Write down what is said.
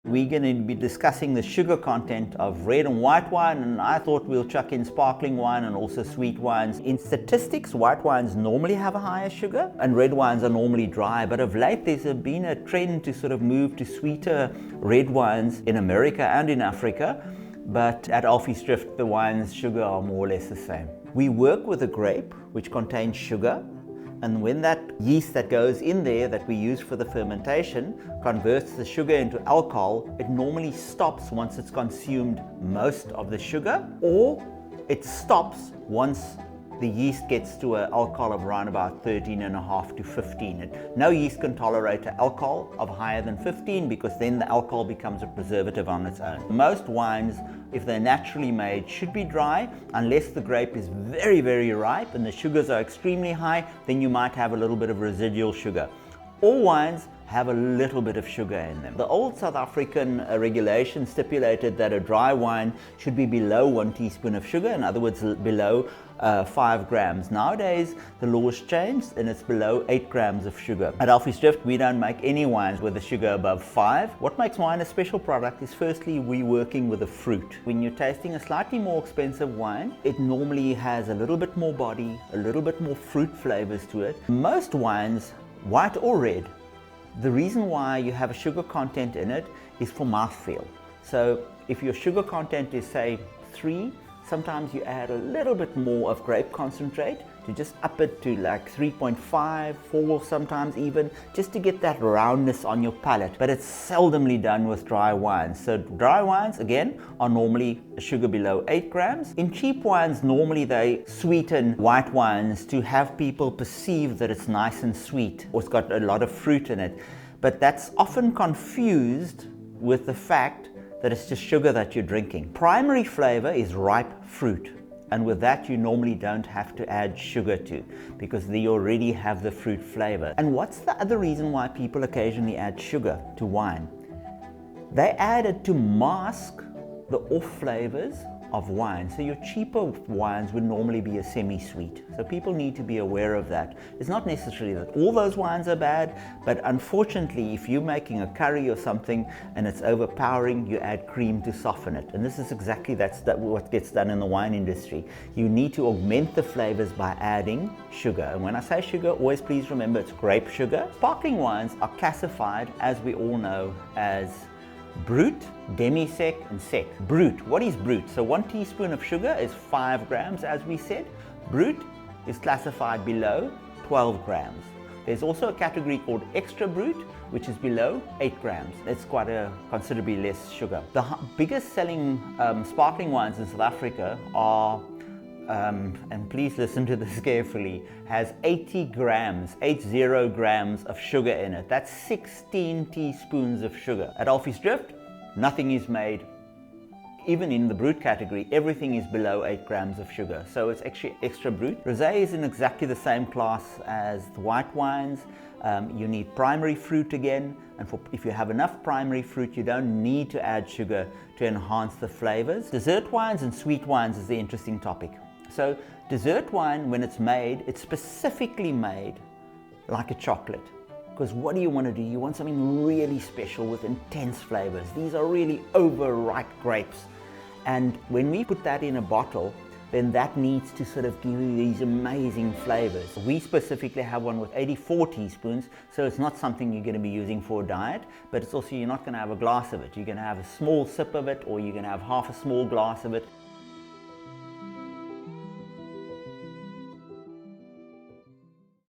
We're going to be discussing the sugar content of red and white wine, and I thought we'll chuck in sparkling wine and also sweet wines. In statistics, white wines normally have a higher sugar and red wines are normally dry, but of late there's been a trend to sort of move to sweeter red wines in America and in Africa, but at Alvi's Drift the wines sugar are more or less the same. We work with a grape which contains sugar, and when that yeast that goes in there that we use for the fermentation converts the sugar into alcohol, it normally stops once it's consumed most of the sugar, or it stops once the yeast gets to an alcohol of around about 13.5 to 15. No yeast can tolerate an alcohol of higher than 15 because then the alcohol becomes a preservative on its own. Most wines, if they're naturally made, should be dry unless the grape is very, very ripe and the sugars are extremely high, then you might have a little bit of residual sugar. All wines have a little bit of sugar in them. The old South African regulation stipulated that a dry wine should be below 1 teaspoon of sugar, in other words below 5 grams. Nowadays the law's changed and it's below 8 grams of sugar. At Alvi's Drift we don't make any wines with a sugar above 5. What makes wine a special product is firstly we're working with a fruit. When you're tasting a slightly more expensive wine, it normally has a little bit more body, a little bit more fruit flavors to it. Most wines, white or red, the reason why you have a sugar content in it is for mouthfeel. So if your sugar content is say 3, sometimes you add a little bit more of grape concentrate to just up it to like 3.5, 4 sometimes even, just to get that roundness on your palate. But it's seldomly done with dry wines. So dry wines, again, are normally a sugar below 8 grams. In cheap wines, normally they sweeten white wines to have people perceive that it's nice and sweet, or it's got a lot of fruit in it. But that's often confused with the fact that it's just sugar that you're drinking. Primary flavor is ripe fruit, and with that you normally don't have to add sugar to, because they already have the fruit flavor. And what's the other reason why people occasionally add sugar to wine? They add it to mask the off flavors of wine. So your cheaper wines would normally be a semi-sweet. So people need to be aware of that. It's not necessarily that all those wines are bad, but unfortunately if you're making a curry or something and it's overpowering, you add cream to soften it. And this is exactly what gets done in the wine industry. You need to augment the flavors by adding sugar. And when I say sugar, always please remember it's grape sugar. Sparkling wines are classified, as we all know, as brut, demi-sec and sec. Brut, what is brut? So 1 teaspoon of sugar is 5 grams, as we said. Brut is classified below 12 grams. There's also a category called extra brut, which is below 8 grams. It's quite a considerably less sugar. The biggest selling sparkling wines in South Africa are, and please listen to this carefully, has 80 grams of sugar in it. That's 16 teaspoons of sugar. At Alvi's Drift, nothing is made, even in the brut category, everything is below 8 grams of sugar. So it's actually extra brut. Rosé is in exactly the same class as the white wines. You need primary fruit again, and if you have enough primary fruit, you don't need to add sugar to enhance the flavors. Dessert wines and sweet wines is the interesting topic. So dessert wine, when it's made, it's specifically made like a chocolate. Because what do you want to do? You want something really special with intense flavors. These are really overripe grapes. And when we put that in a bottle, then that needs to sort of give you these amazing flavors. We specifically have one with 84 teaspoons, so it's not something you're going to be using for a diet, but it's also, you're not going to have a glass of it. You're going to have a small sip of it, or you're going to have half a small glass of it.